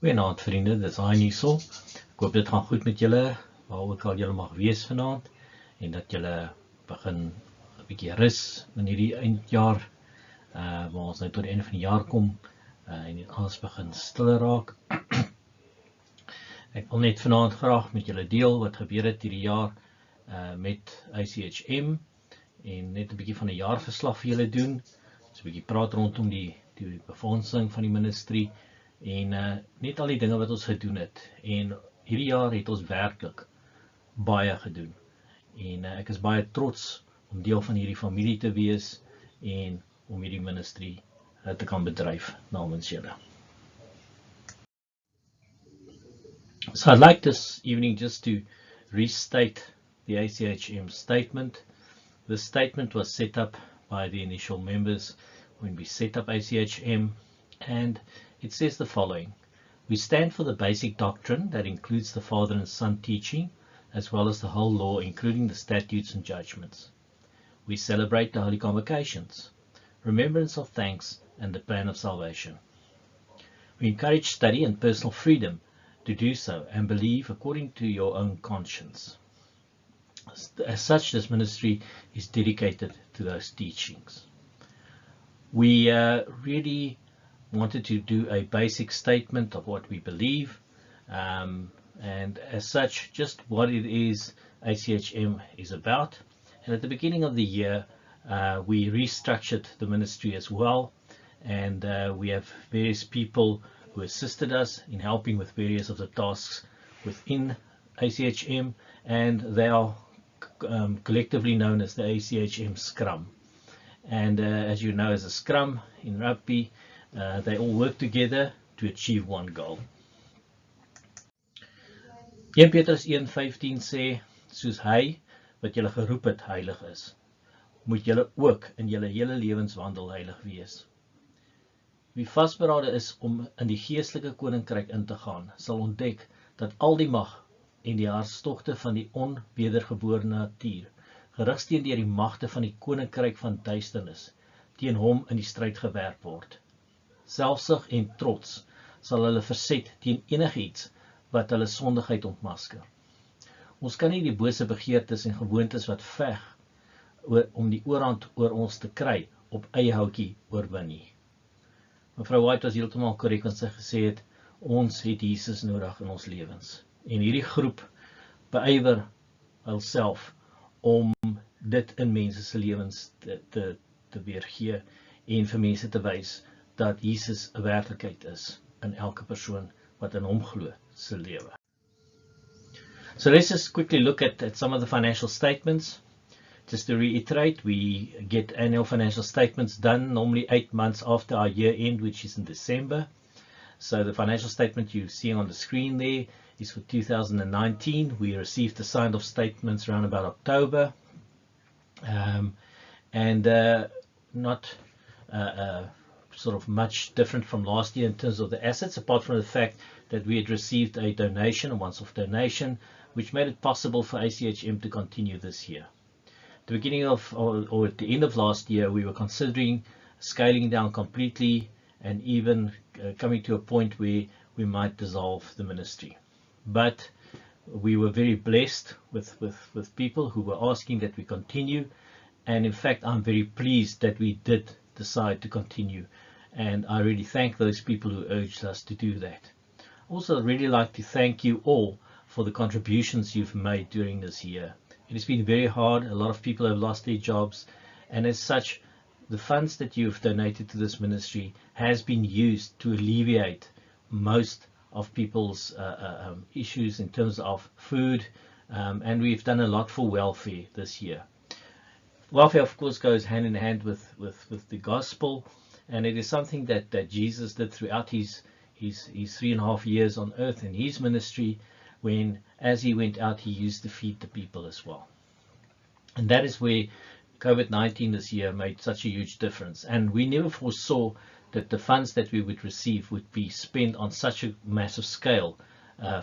Goeienaand vriende, dis Hein hierso. Ek hoop dit gaan goed met julle, waar ook al julle mag wees vanaand, en dat julle begin 'n bietjie rus in hierdie eindjaar, waar ons nou tot die einde van die jaar kom, en alles begin stiller raak. Ek wil net vanaand graag met julle deel wat gebeur het hierdie jaar met ACHM, en net 'n bietjie van 'n jaarverslag vir julle doen. So 'n bietjie praat rondom die befondsing van die ministerie, en net al die dinge wat ons gedoen het. En hierdie jaar het ons werklik baie gedoen. En ek is baie trots om deel van hierdie familie te wees en om hierdie ministerie te kan bedryf namens julle. So I'd like this evening just to restate the ACHM statement. This statement was set up by the initial members when we set up ACHM, and it says the following: we stand for the basic doctrine that includes the Father and Son teaching, as well as the whole law, including the statutes and judgments. We celebrate the Holy Convocations, remembrance of thanks, and the plan of salvation. We encourage study and personal freedom to do so and believe according to your own conscience. As such, this ministry is dedicated to those teachings. We really wanted to do a basic statement of what we believe, and as such, just what it is ACHM is about. And at the beginning of the year, we restructured the ministry as well, and we have various people who assisted us in helping with various of the tasks within ACHM, and they are collectively known as the ACHM Scrum. And as you know, as a Scrum in rugby, they all work together to achieve one goal. 1 Petrus 1:15 sê, soos hy wat julle geroep het heilig is, moet julle ook in julle hele lewenswandel heilig wees. Wie vasberade is om in die geestelike koninkryk in te gaan, sal ontdek dat al die mag en die hartstogte van die onwedergebore natuur gerig steen deur die magte van die koninkryk van duisternis teen hom in die stryd gewerp word. Selfsug en trots sal hulle verset teen enigiets wat hulle sondigheid ontmasker. Ons kan nie die bose begeertes en gewoontes wat veg om die oorhand oor ons te kry op eie houtjie oorwin nie. Mevrou White was heeltemal korrek wat sy gesê het, ons het Jesus nodig in ons lewens. En hierdie groep beywer hulself om dit in mense se lewens te weergee en vir mense te wys dat Jesus 'n werklikheid is in elke persoon wat in hom glo se lewe. So let's just quickly look at some of the financial statements. Just to reiterate, we get annual financial statements done normally 8 months after our year end, which is in December. So the financial statement you're seeing on the screen there is for 2019. We received the signed off statements around about October, and not sort of much different from last year in terms of the assets, apart from the fact that we had received a donation, a once-off donation, which made it possible for ACHM to continue this year. At the beginning of, or at the end of last year, we were considering scaling down completely and even coming to a point where we might dissolve the ministry. But we were very blessed with people who were asking that we continue, and in fact I'm very pleased that we did decide to continue, and I really thank those people who urged us to do that. Also, I'd really like to thank you all for the contributions you've made during this year. It has been very hard. A lot of people have lost their jobs, and as such, the funds that you've donated to this ministry has been used to alleviate most of people's issues in terms of food, and we've done a lot for welfare this year. Welfare, of course, goes hand in hand with the gospel, and it is something that Jesus did throughout his 3.5 years on earth in his ministry, when as he went out he used to feed the people as well. And that is where COVID-19 this year made such a huge difference, and we never foresaw that the funds that we would receive would be spent on such a massive scale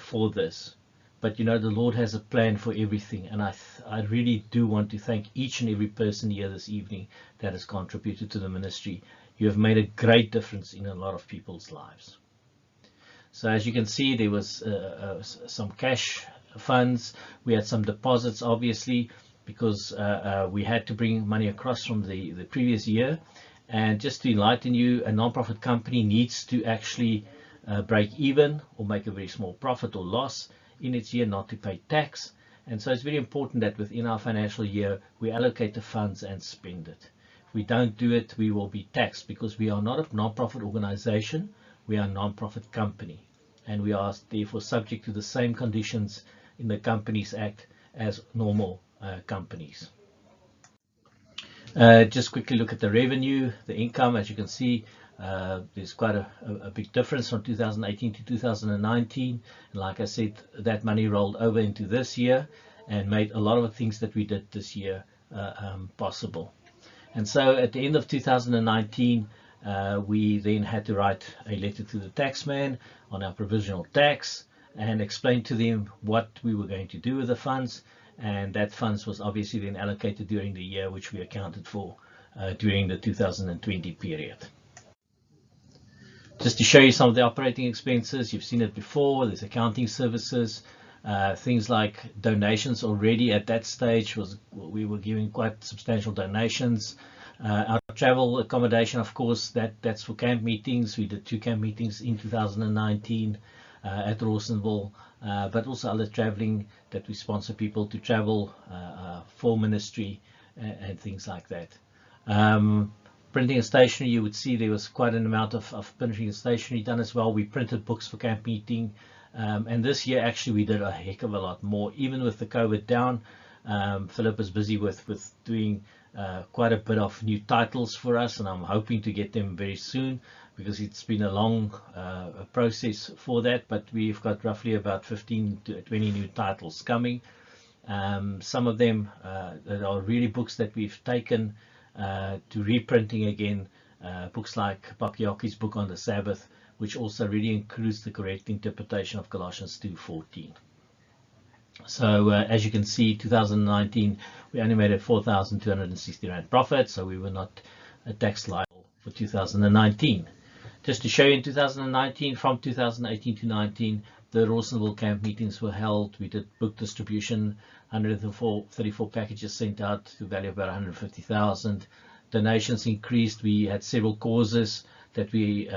for this. But you know, the Lord has a plan for everything, and I really do want to thank each and every person here this evening that has contributed to the ministry. You have made a great difference in a lot of people's lives. So as you can see, there was some cash funds. We had some deposits, obviously, because we had to bring money across from the previous year. And just to enlighten you, a non-profit company needs to actually break even or make a very small profit or loss in its year, not to pay tax. And so it's very important that within our financial year we allocate the funds and spend it. If we don't do it, we will be taxed, because we are not a non-profit organization, we are a non-profit company, and we are therefore subject to the same conditions in the Companies Act as normal companies. Just quickly look at the revenue, the income. As you can see, there's quite a big difference from 2018 to 2019. And like I said, that money rolled over into this year and made a lot of the things that we did this year possible. And so at the end of 2019, we then had to write a letter to the taxman on our provisional tax and explain to them what we were going to do with the funds. And that funds was obviously then allocated during the year, which we accounted for during the 2020 period. Just to show you some of the operating expenses, you've seen it before. There's accounting services, things like donations. Already at that stage we were giving quite substantial donations. Our travel accommodation, of course, that's for camp meetings. We did 2 camp meetings in 2019 at Rawsonville, but also other traveling that we sponsor people to travel for ministry and things like that. Printing and stationery, you would see there was quite an amount of printing and stationery done as well. We printed books for camp meeting, and this year actually we did a heck of a lot more, even with the COVID down. Philip is busy with doing quite a bit of new titles for us, and I'm hoping to get them very soon, because it's been a long process for that, but we've got roughly about 15 to 20 new titles coming. Some of them that are really books that we've taken to reprinting again, books like Bakioki's book on the Sabbath, which also really includes the correct interpretation of Colossians 2:14. So as you can see, 2019 we only made a 4,260 Rand profit, so we were not tax liable for 2019. Just to show you, in 2019, from 2018 to 19, the Rawsonville camp meetings were held. We did book distribution, 134 packages sent out to a value of about 150,000. Donations increased. We had several causes that we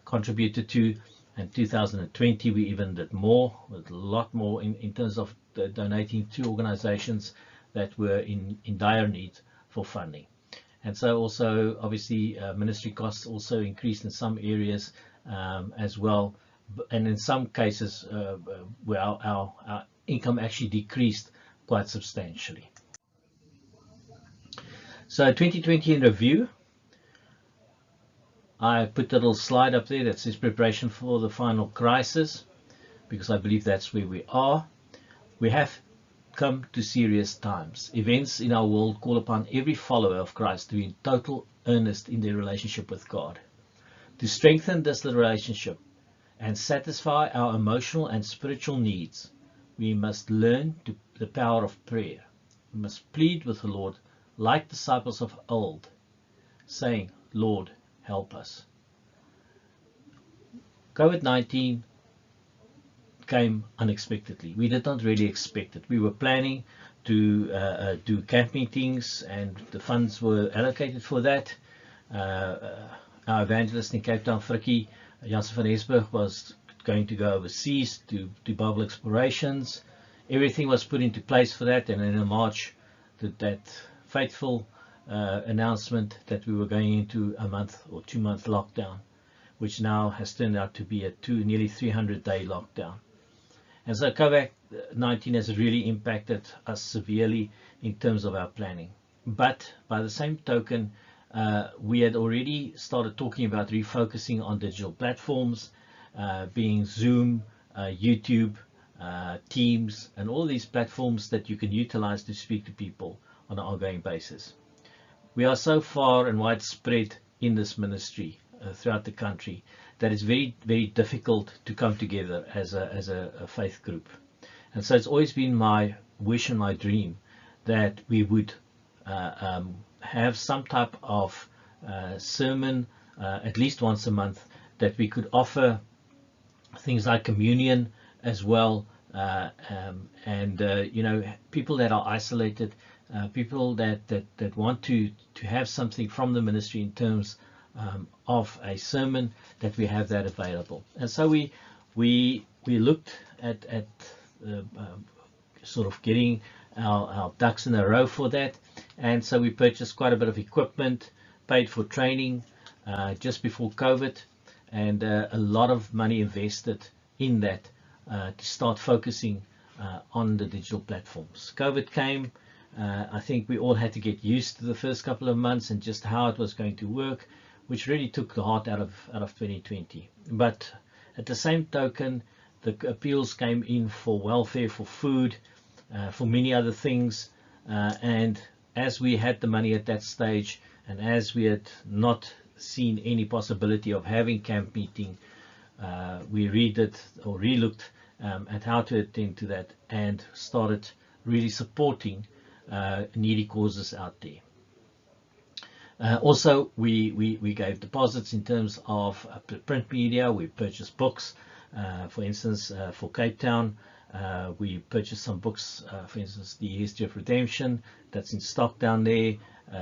contributed to. In 2020 we even did more, with a lot more in terms of donating to organizations that were in dire need for funding. And so also obviously ministry costs also increased in some areas as well, and in some cases where our income actually decreased quite substantially. So 2020 in review. I put a little slide up there that says preparation for the final crisis, because I believe that's where we are. We have come to serious times. Events in our world call upon every follower of Christ to be in total earnest in their relationship with God. To strengthen this relationship and satisfy our emotional and spiritual needs, we must learn the power of prayer. We must plead with the Lord like disciples of old, saying, Lord, help us. COVID-19 came unexpectedly. We did not really expect it. We were planning to do camp meetings, and the funds were allocated for that. Our evangelist in Cape Town, Frikkie Jansen van Esburg, was going to go overseas to do Bible explorations. Everything was put into place for that, and in March, that fateful announcement that we were going into a month or 2-month lockdown, which now has turned out to be a nearly 300-day lockdown. And so COVID-19 has really impacted us severely in terms of our planning. But by the same token, we had already started talking about refocusing on digital platforms, being Zoom, YouTube, Teams, and all these platforms that you can utilize to speak to people on an ongoing basis. We are so far and widespread in this ministry throughout the country that it's very, very difficult to come together as a faith group. And so it's always been my wish and my dream that we would have some type of sermon at least once a month that we could offer things like communion as well, and you know, people that are isolated, people that want to have something from the ministry in terms of a sermon, that we have that available. And so we looked at sort of getting our ducks in a row for that, and so we purchased quite a bit of equipment, paid for training just before COVID, and a lot of money invested in that to start focusing on the digital platforms. COVID came. I think we all had to get used to the first couple of months and just how it was going to work, which really took the heart out of 2020. But at the same token, the appeals came in for welfare, for food, for many other things, and as we had the money at that stage, and as we had not seen any possibility of having camp meeting, we relooked at how to attend to that, and started really supporting needy causes out there. Also, we gave deposits in terms of print media. We purchased books, for instance, for Cape Town. We purchased some books, for instance, The History of Redemption, that's in stock down there.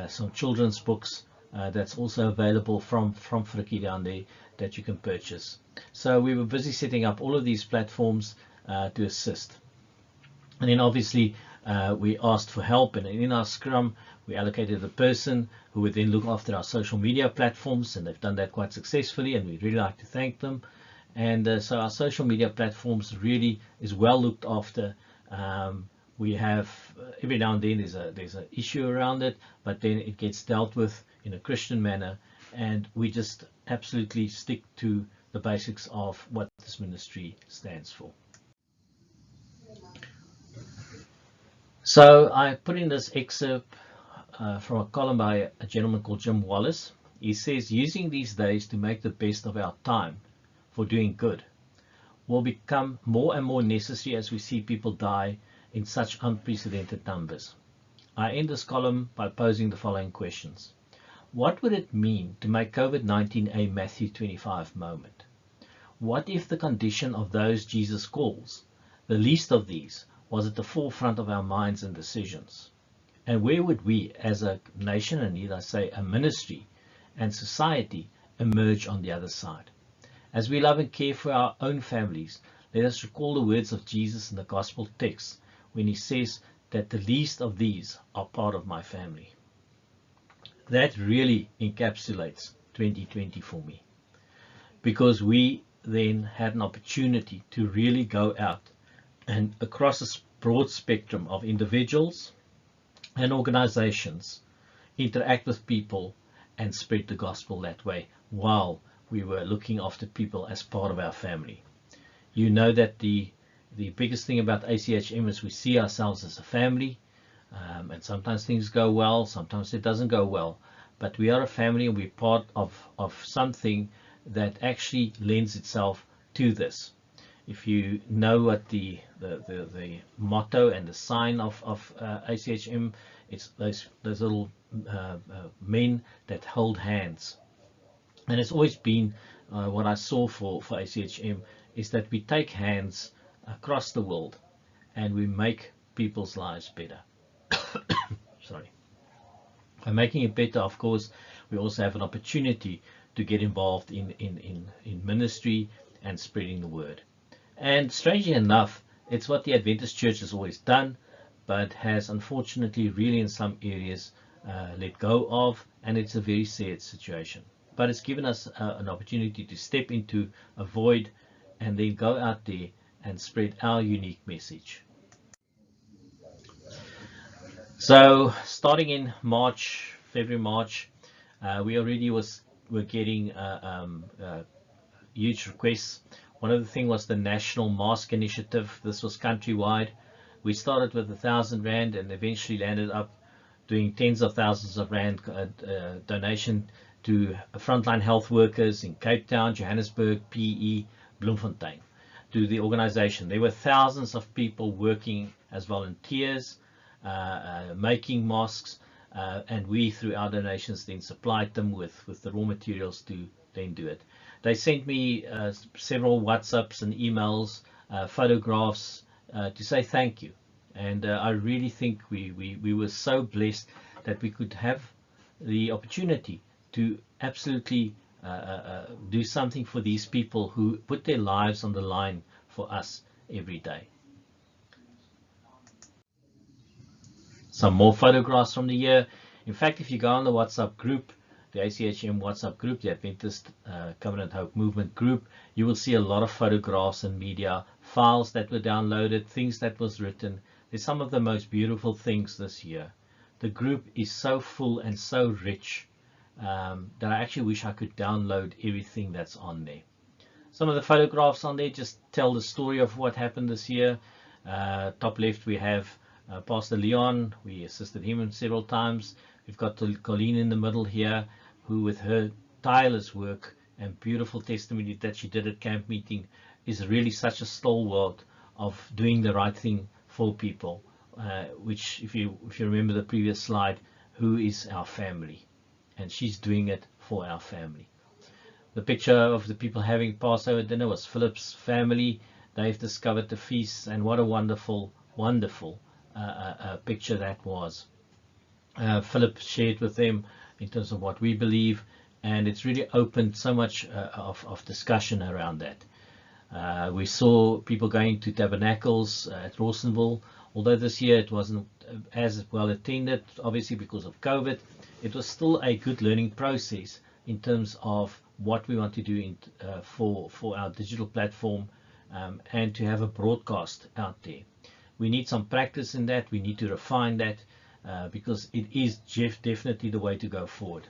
Some children's books that's also available from Frikkie down there that you can purchase. So we were busy setting up all of these platforms to assist. And then obviously we asked for help, and in our scrum we allocated a person who would then look after our social media platforms, and they've done that quite successfully, and we'd really like to thank them. And so our social media platforms really is well looked after. We have every now and then there's an issue around it, but then it gets dealt with in a Christian manner, and we just absolutely stick to the basics of what this ministry stands for. So I put in this excerpt from a column by a gentleman called Jim Wallace. He says, using these days to make the best of our time for doing good will become more and more necessary as we see people die in such unprecedented numbers. I end this column by posing the following questions. What would it mean to make COVID-19 a Matthew 25 moment? What if the condition of those Jesus calls, the least of these, was at the forefront of our minds and decisions? And where would we as a nation, and need I say a ministry and society, emerge on the other side? As we love and care for our own families, let us recall the words of Jesus in the gospel text when he says that the least of these are part of my family. That really encapsulates 2020 for me, because we then had an opportunity to really go out and across a broad spectrum of individuals and organizations interact with people and spread the gospel that way, while we were looking after people as part of our family. You know that the biggest thing about ACHM is we see ourselves as a family, and sometimes things go well, sometimes it doesn't go well, but we are a family, and we're part of something that actually lends itself to this. If you know what the motto and the sign of ACHM, it's those little men that hold hands. And it's always been what I saw for ACHM is that we take hands across the world and we make people's lives better. Sorry. By making it better, of course, we also have an opportunity to get involved in ministry and spreading the word. And strangely enough, it's what the Adventist Church has always done, but has unfortunately really in some areas let go of, and it's a very sad situation. But it's given us an opportunity to step into a void and then go out there and spread our unique message. So starting in February, March, we already were getting huge requests. One of the things was the National Mask Initiative. This was countrywide. We started with 1,000 Rand and eventually landed up doing tens of thousands of Rand donation to frontline health workers in Cape Town, Johannesburg, PE, Bloemfontein, to the organization. There were thousands of people working as volunteers, making masks, and we, through our donations, then supplied them with the raw materials to then do it. They sent me several WhatsApps and emails, photographs to say thank you. And I really think we were so blessed that we could have the opportunity to absolutely do something for these people who put their lives on the line for us every day. Some more photographs from the year. In fact, if you go on the WhatsApp group, the ACHM WhatsApp group, the Adventist Covenant Hope Movement group, you will see a lot of photographs and media files that were downloaded, things that was written. There's some of the most beautiful things this year. The group is so full and so rich that I actually wish I could download everything that's on there. Some of the photographs on there just tell the story of what happened this year. Top left we have Pastor Leon. We assisted him several times. We've got Colleen in the middle here, who with her tireless work and beautiful testimony that she did at camp meeting is really such a stalwart of doing the right thing for people, which if you remember the previous slide, who is our family, and she's doing it for our family. The picture of the people having Passover dinner was Philip's family. They've discovered the feast, and what a wonderful, wonderful picture that was. Philip shared with them in terms of what we believe, and it's really opened so much of discussion around that. We saw people going to tabernacles at Rawsonville, although this year it wasn't as well attended, obviously because of COVID. It was still a good learning process in terms of what we want to do for our digital platform, and to have a broadcast out there. We need some practice in that. We need to refine that because it is definitely the way to go forward.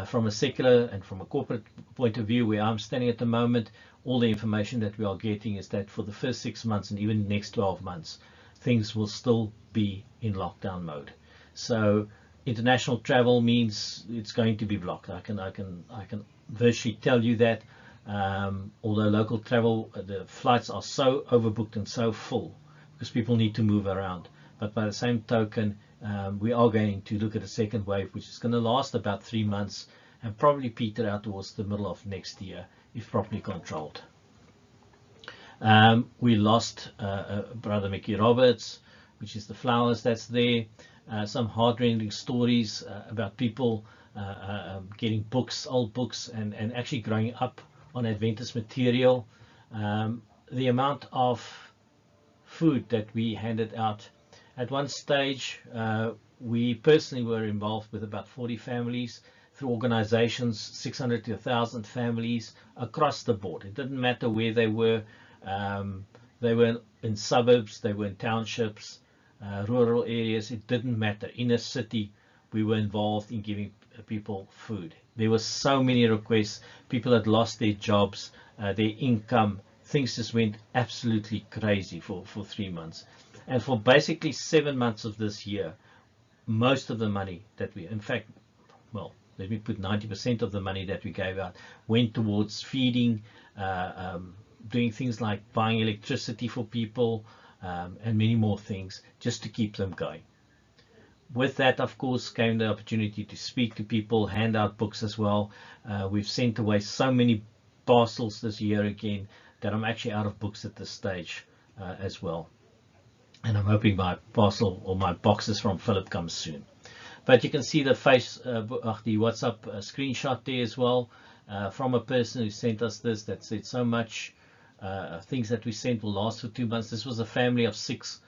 From a secular and from a corporate point of view, where I'm standing at the moment, all the information that we are getting is that for the first 6 months and even the next 12 months, things will still be in lockdown mode. So international travel means it's going to be blocked. I can virtually tell you that. Although local travel, the flights are so overbooked and so full because people need to move around. But by the same token, we are going to look at a second wave, which is going to last about 3 months and probably peter out towards the middle of next year if properly controlled. We lost Brother Mickey Roberts, which is the flowers that's there. Some heart-rending stories about people getting books, old books, and actually growing up on Adventist material. The amount of food that we handed out. At one stage, we personally were involved with about 40 families through organizations, 600 to 1,000 families across the board. It didn't matter where they were. They were in suburbs, they were in townships, rural areas. It didn't matter. In a city, we were involved in giving people food. There were so many requests. People had lost their jobs, their income. Things just went absolutely crazy for 3 months. And for basically 7 months of this year, most of the money that we, in fact, well, let me put 90% of the money that we gave out went towards feeding, doing things like buying electricity for people, and many more things just to keep them going. With that, of course, came the opportunity to speak to people, hand out books as well. We've sent away so many parcels this year again that I'm actually out of books at this stage as well. And I'm hoping my parcel or my boxes from Philip comes soon. But you can see the the WhatsApp screenshot there as well from a person who sent us this, that said so much things that we sent will last for 2 months. This was a family of 6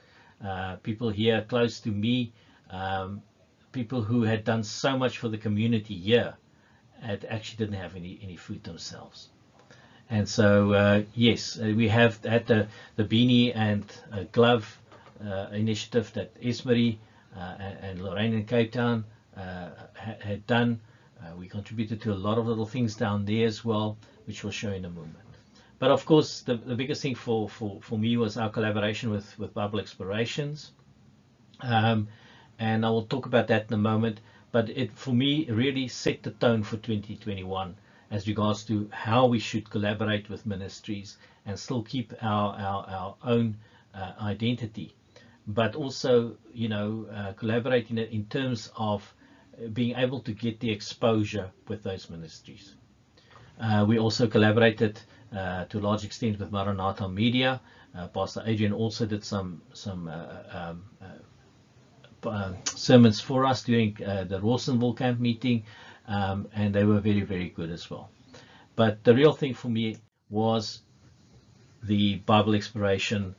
people here close to me, people who had done so much for the community here and actually didn't have any food themselves. And so yes, we have had the beanie and glove initiative that Esmery and Lorraine in Cape Town had done. We contributed to a lot of little things down there as well, which we'll show in a moment. But of course, the biggest thing for me was our collaboration with Bible Explorations. And I will talk about that in a moment. But it, for me, really set the tone for 2021 as regards to how we should collaborate with ministries and still keep our own identity, but also, you know, collaborating in terms of being able to get the exposure with those ministries. We also collaborated to a large extent with Maranatha Media. Pastor Adrian also did some sermons for us during the Rawsonville camp meeting, and they were very, very good as well. But the real thing for me was the Bible exploration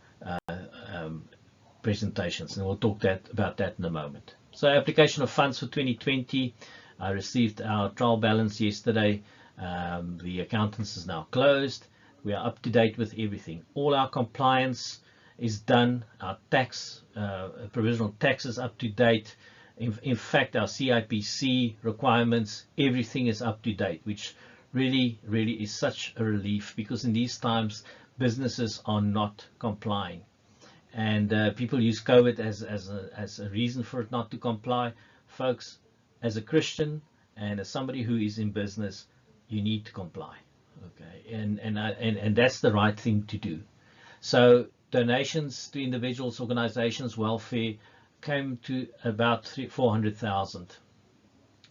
presentations, and we'll talk about that in a moment. So application of funds for 2020, I received our trial balance yesterday. The accountants is now closed. We are up to date with everything. All our compliance is done. Our tax, provisional tax is up to date. In fact, our CIPC requirements, everything is up to date, which really is such a relief, because in these times businesses are not complying, and people use COVID as a reason for it not to comply. Folks, as a Christian and as somebody who is in business, you need to comply, okay? And that's the right thing to do. So donations to individuals, organizations, welfare came to about 400,000,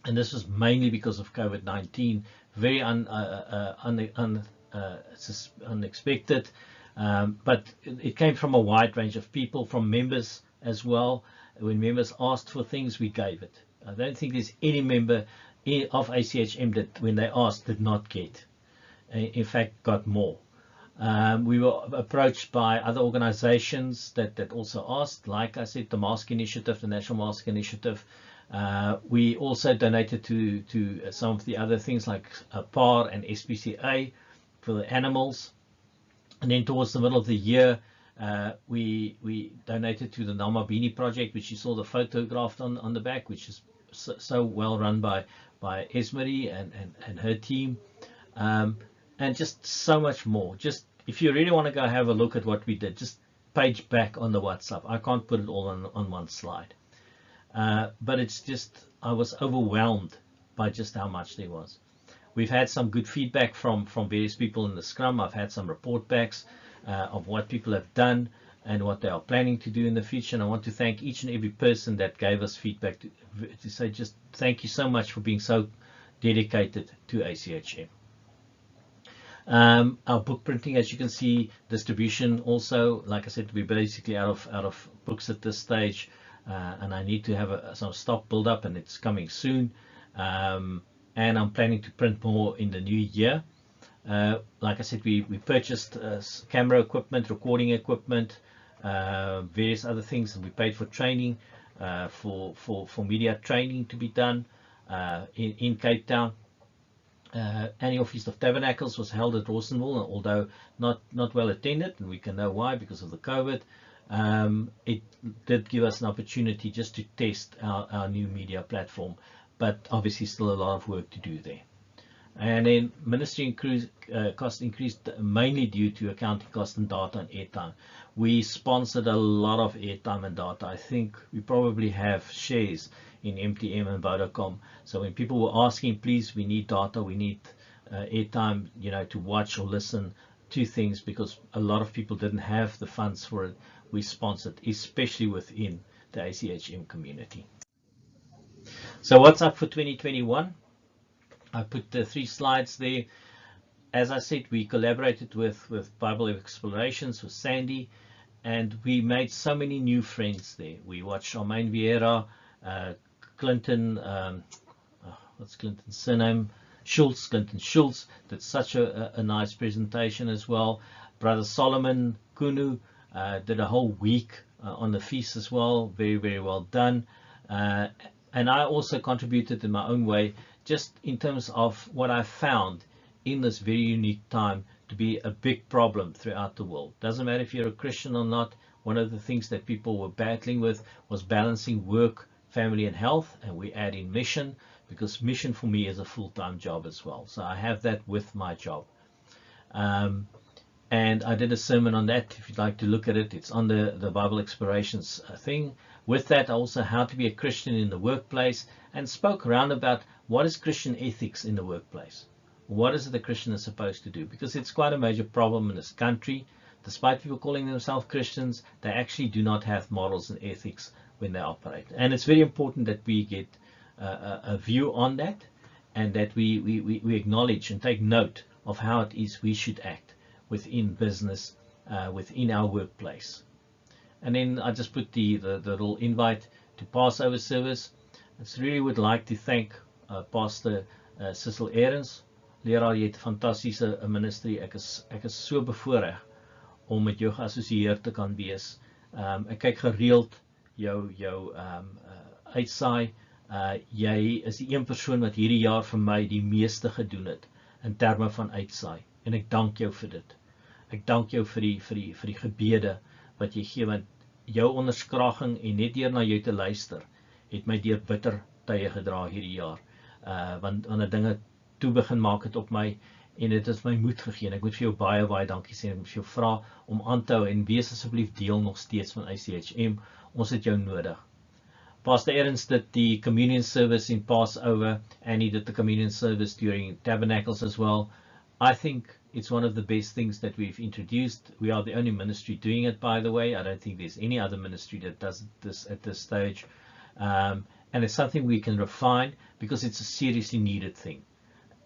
and this was mainly because of COVID-19. Very unexpected, but it came from a wide range of people, from members as well. When members asked for things, we gave it. I don't think there's any member of ACHM that, when they asked, did not get. In fact, got more. We were approached by other organizations that also asked, like I said, the Mask Initiative, the National Mask Initiative. We also donated to some of the other things like PAR and SPCA for the animals. And then towards the middle of the year, we donated to the Namabini project, which you saw the photograph on the back, which is so well run by Esmery and her team. And just so much more. Just if you really want to go have a look at what we did, just page back on the WhatsApp. I can't put it all on one slide. But it's just, I was overwhelmed by just how much there was. We've had some good feedback from various people in the Scrum. I've had some report backs of what people have done and what they are planning to do in the future. And I want to thank each and every person that gave us feedback to say just thank you so much for being so dedicated to ACHM. Our book printing, as you can see, distribution also, like I said, we're basically out of books at this stage. And I need to have some stock build up, and it's coming soon. And I'm planning to print more in the new year. Like I said, we purchased camera equipment, recording equipment, various other things, and we paid for training, for media training to be done in Cape Town. Annual Feast of Tabernacles was held at Rawsonville, although not well attended, and we can know why, because of the COVID. It did give us an opportunity just to test our new media platform, but obviously still a lot of work to do there. And then ministry cost increased mainly due to accounting cost and data and airtime. We sponsored a lot of airtime and data. I think we probably have shares in MTM and Vodacom. So when people were asking, please, we need data, we need airtime, to watch or listen to things, because a lot of people didn't have the funds for it. We sponsored, especially within the ACHM community. So what's up for 2021? I put the 3 slides there. As I said, we collaborated with Bible Explorations, with Sandy, and we made so many new friends there. We watched Charmaine Vieira, Clinton, what's Clinton's surname? Clinton Schultz did such a nice presentation as well. Brother Solomon Kunu did a whole week on the feast as well. Very, very well done. And I also contributed in my own way, just in terms of what I found in this very unique time to be a big problem throughout the world. Doesn't matter if you're a Christian or not. One of the things that people were battling with was balancing work, family and health, and we add in mission, because mission for me is a full-time job as well. So I have that with my job. And I did a sermon on that. If you'd like to look at it, it's on the Bible Explorations thing. With that, also how to be a Christian in the workplace, and spoke around about what is Christian ethics in the workplace. What is it the Christian is supposed to do? Because it's quite a major problem in this country. Despite people calling themselves Christians, they actually do not have morals and ethics when they operate. And it's very important that we get a view on that, and that we acknowledge and take note of how it is we should act within business, within our workplace. And then I just put the little invite to Passover service. I really would like to thank Pastor Cecil Ahrens. Leraar, jy het 'n fantastiese ministry. Ek is so bevoorreg om met jou geassosieer te kan wees. Ek kyk gereeld jou uitsaai. Jy is die een persoon wat hierdie jaar vir my die meeste gedoen het in terme van uitsaai. En ek dank jou vir dit. Ek dank jou vir die gebede wat jy gee, want jou onderskraging en net deur na jou te luister het my deur bitter tye gedra hierdie jaar. Want dinge toe begin maak het op my, en dit het my moed gegee. En ek moet vir jou baie dankie sê. Ek moet vir jou vra om aan te hou en wees asseblief deel nog steeds van ACHM. Ons het jou nodig. Pastor Ahrens did the communion service in Passover, and he did the communion service during Tabernacles as well. I think it's one of the best things that we've introduced. We are the only ministry doing it, by the way. I don't think there's any other ministry that does this at this stage. And it's something we can refine because it's a seriously needed thing.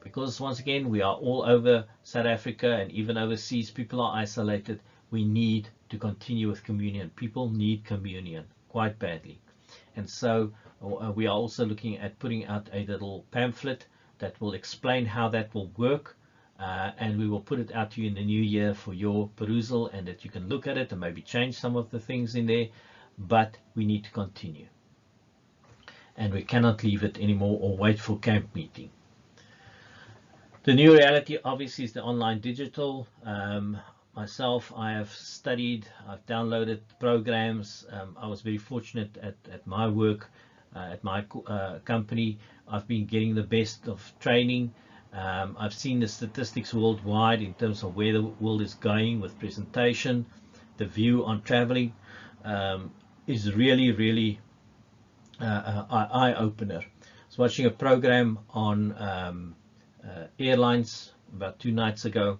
Because once again, we are all over South Africa and even overseas. People are isolated. We need to continue with communion. People need communion quite badly. And so we are also looking at putting out a little pamphlet that will explain how that will work. And we will put it out to you in the new year for your perusal, and that you can look at it and maybe change some of the things in there. But we need to continue. And we cannot leave it anymore or wait for camp meeting. The new reality obviously is the online digital. Myself, I have studied, I've downloaded programs. I was very fortunate at my work, at my company. I've been getting the best of training. I've seen the statistics worldwide in terms of where the world is going with presentation. The view on traveling is really an eye-opener. I was watching a program on airlines about 2 nights ago,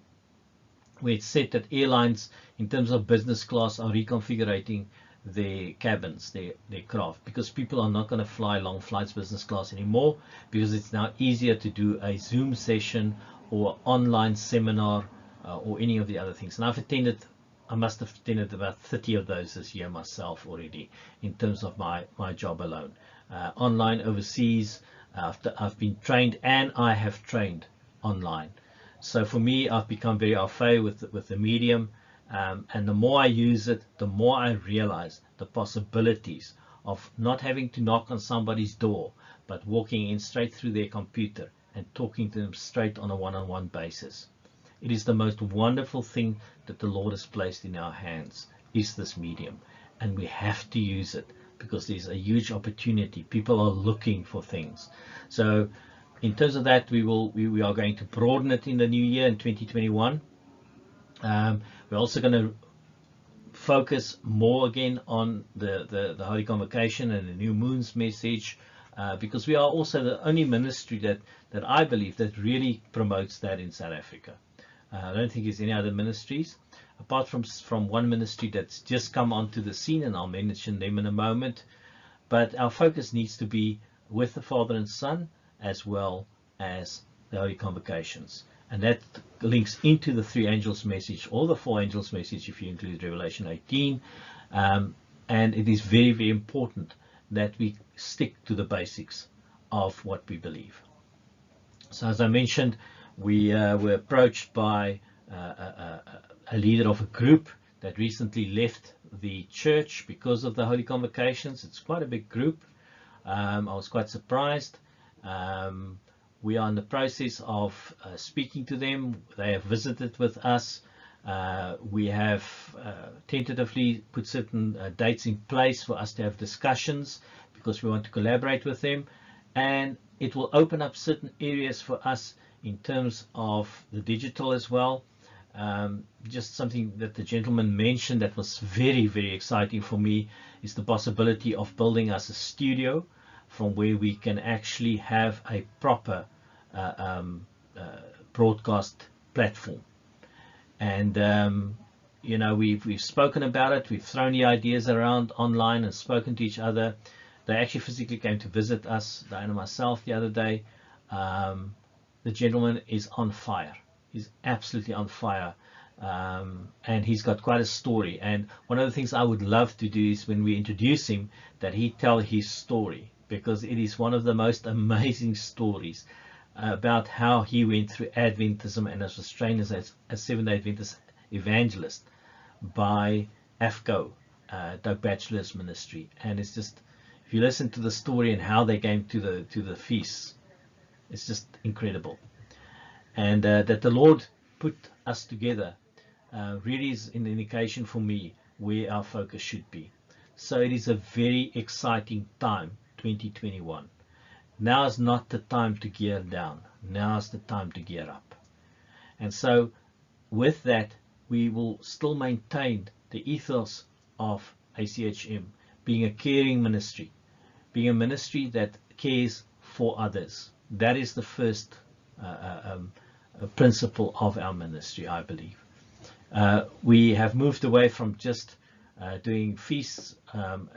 where it said that airlines, in terms of business class, are reconfiguring their cabins, their craft, because people are not going to fly long flights business class anymore, because it's now easier to do a Zoom session or online seminar or any of the other things. And I must have attended about 30 of those this year myself already, in terms of my job alone. Online overseas, I've been trained, and I have trained online. So for me, I've become very au fait with the medium, and the more I use it, the more I realize the possibilities of not having to knock on somebody's door, but walking in straight through their computer and talking to them straight on a one-on-one basis. It is the most wonderful thing that the Lord has placed in our hands, is this medium, and we have to use it, because there's a huge opportunity. People are looking for things. So in terms of that, we are going to broaden it in the new year in 2021. We're also going to focus more again on the Holy Convocation and the New Moon's message, because we are also the only ministry that I believe that really promotes that in South Africa. I don't think there's any other ministries, apart from one ministry that's just come onto the scene, and I'll mention them in a moment. But our focus needs to be with the Father and Son, as well as the Holy Convocations. And that links into the 3 angels message, or the 4 angels message if you include Revelation 18. And it is very important that we stick to the basics of what we believe. So as I mentioned, we were approached by a leader of a group that recently left the church because of the Holy Convocations. It's quite a big group. I was quite surprised. We are in the process of speaking to them. They have visited with us. We have tentatively put certain dates in place for us to have discussions, because we want to collaborate with them, and it will open up certain areas for us in terms of the digital as well. Just something that the gentleman mentioned that was very exciting for me is the possibility of building us a studio from where we can actually have a proper broadcast platform. And you know, we've spoken about it, we've thrown the ideas around online and spoken to each other. They actually physically came to visit us, Diana and myself, the other day. The gentleman is on fire. He's absolutely on fire. And he's got quite a story. And one of the things I would love to do is when we introduce him, that he tell his story, because it is one of the most amazing stories about how he went through Adventism and was trained as a Seventh-day Adventist evangelist by AFCO, Doug Batchelor's ministry. And it's just, if you listen to the story and how they came to the feasts, it's just incredible. And that the Lord put us together really is an indication for me where our focus should be. So it is a very exciting time, 2021. Now is not the time to gear down. Now is the time to gear up. And so with that, we will still maintain the ethos of ACHM, being a caring ministry, being a ministry that cares for others. That is the first principle of our ministry, I believe. We have moved away from just doing feasts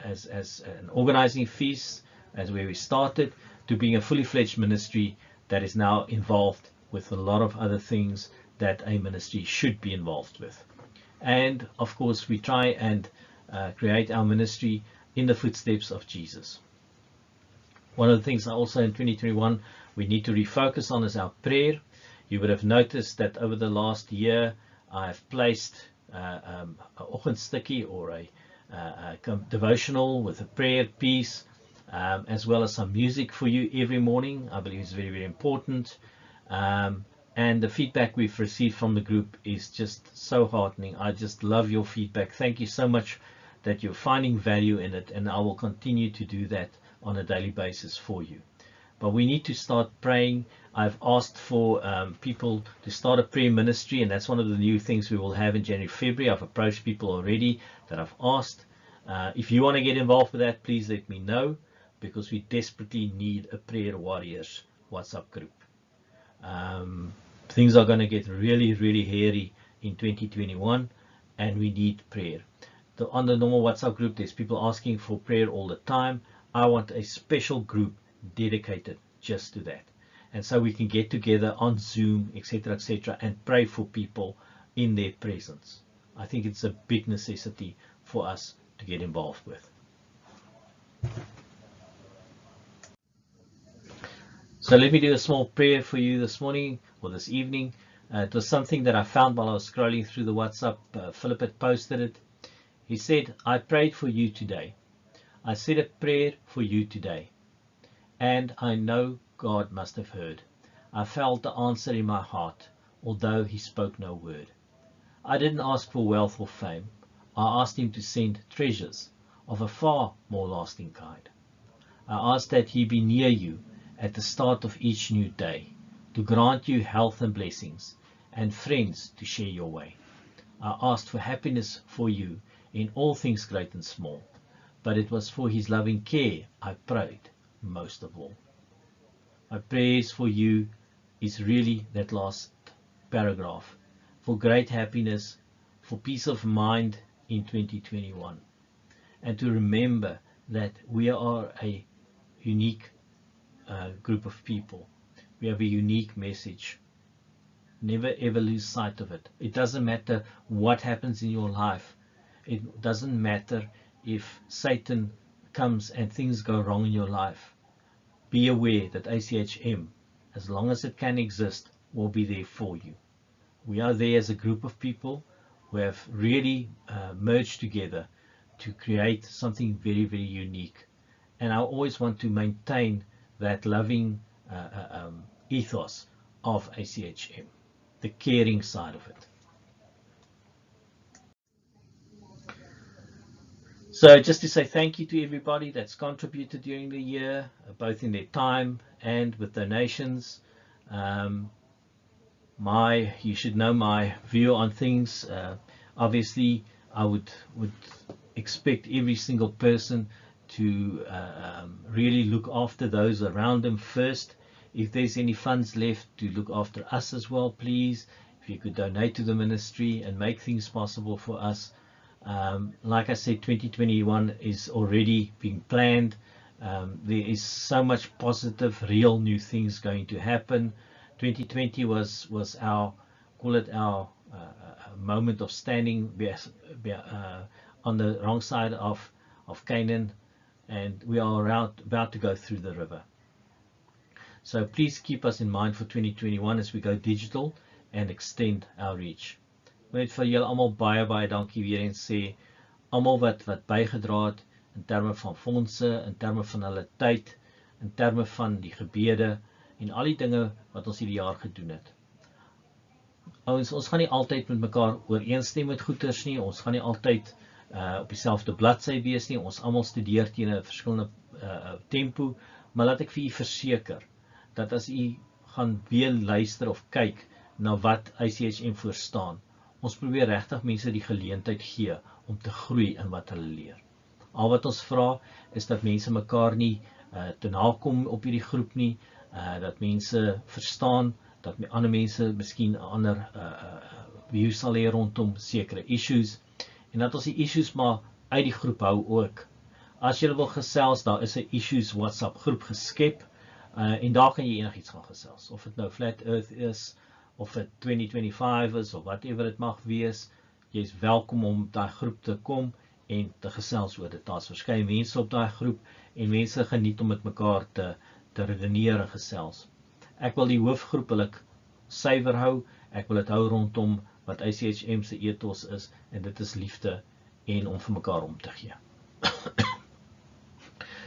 as organizing feasts as where we started, to being a fully fledged ministry that is now involved with a lot of other things that a ministry should be involved with. And of course we try and create our ministry in the footsteps of Jesus. One of the things also in 2021 we need to refocus on is our prayer. You would have noticed that over the last year I've placed an oggendstukkie or a devotional with a prayer piece, as well as some music for you every morning. I believe it's very, very important. And the feedback we've received from the group is just so heartening. I just love your feedback. Thank you so much that you're finding value in it, and I will continue to do that on a daily basis for you. But we need to start praying. I've asked for people to start a prayer ministry, and that's one of the new things we will have in January, February. I've approached people already that I've asked. If you want to get involved with that, please let me know, because we desperately need a Prayer Warriors WhatsApp group. Things are going to get really, really hairy in 2021, and we need prayer. On the normal WhatsApp group, there's people asking for prayer all the time. I want a special group dedicated just to that. And so we can get together on Zoom, etc., and pray for people in their presence. I think it's a big necessity for us to get involved with. So let me do a small prayer for you this morning or this evening. It was something that I found while I was scrolling through the WhatsApp. Philip had posted it. He said, I prayed for you today. I said a prayer for you today. And I know God must have heard. I felt the answer in my heart, although he spoke no word. I didn't ask for wealth or fame. I asked him to send treasures of a far more lasting kind. I asked that he be near you at the start of each new day, to grant you health and blessings, and friends to share your way. I asked for happiness for you in all things great and small, but it was for his loving care I prayed most of all. My prayers for you is really that last paragraph, for great happiness, for peace of mind in 2021, and to remember that we are a unique group of people. We have a unique message. Never ever lose sight of it. It doesn't matter what happens in your life. It doesn't matter if Satan comes and things go wrong in your life. Be aware that ACHM, as long as it can exist, will be there for you. We are there as a group of people who have really merged together to create something very, very unique. And I always want to maintain that loving ethos of ACHM, the caring side of it. So just to say thank you to everybody that's contributed during the year, both in their time and with donations. You should know my view on things. Obviously, I would expect every single person to really look after those around them first. If there's any funds left, to look after us as well, please. If you could donate to the ministry and make things possible for us. Like I said, 2021 is already being planned, There is so much positive, real new things going to happen. 2020 was our, call it our moment of standing on the wrong side of Canaan, and we are about to go through the river. So please keep us in mind for 2021 as we go digital and extend our reach. Net vir julle almal baie dankie weer eens sê, almal wat bygedra het in terme van fondse, in terme van hulle tyd, in terme van die gebede en al die dinge wat ons hierdie jaar gedoen het. Ons gaan nie altyd met mekaar ooreenstem met goeders nie, ons gaan nie altyd op dieselfde bladsy wees nie, ons almal studeer teen 'n verskillende tempo, maar laat ek vir u verseker dat as u gaan weer luister of kyk na wat ACHM voorstaan, ons probeer regtig mense die geleentheid gee om te groei in wat hulle leer. Al wat ons vra is dat mense mekaar nie te nakom op hierdie groep nie, dat mense verstaan dat ander mense miskien 'n ander view sal hê rondom sekere issues, en dat ons die issues maar uit die groep hou ook. As jy wil gesels, daar is 'n issues WhatsApp groep geskep, en daar kan jy enigiets gaan gesels, of dit nou Flat Earth is, of dit 2025 is, of whatever dit mag wees, jy is welkom om daai groep te kom en te gesels oor dit. Daar's verskeie mense op daai groep, en mense geniet om met mekaar te redeneer en gesels. Ek wil die hoofgroep wil ek suiwer hou, ek wil dit hou rondom wat ACHM se ethos is, en dit is liefde en om vir mekaar om te gee.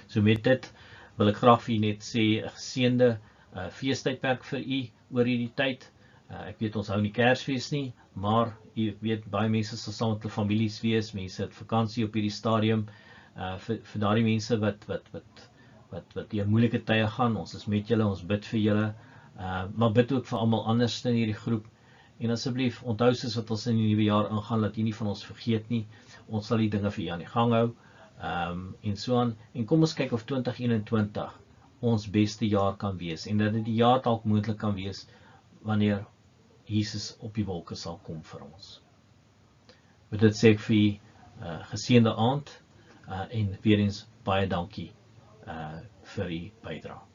So met dit wil ek graag vir u net sê, 'n geseënde feestydperk vir u oor hierdie tyd. Ek weet ons hou nie Kersfees nie, maar u weet baie mense sal saam met hulle families wees, mense het vakansie op hierdie stadium, vir daardie mense wat deur moeilike tye gaan, ons is met julle, ons bid vir julle, maar bid ook vir almal anders in hierdie groep, en asseblief onthou soos wat ons in die nuwe jaar ingaan, dat u nie van ons vergeet nie, ons sal die dinge vir u aan die gang hou, en so aan, en kom ons kyk of 2021 ons beste jaar kan wees, en dat dit die jaar dalk moontlik kan wees, wanneer Jesus op die wolke sal kom vir ons. Met dit sê ek vir u geseënde aand, en weer eens baie dankie vir u bydrae.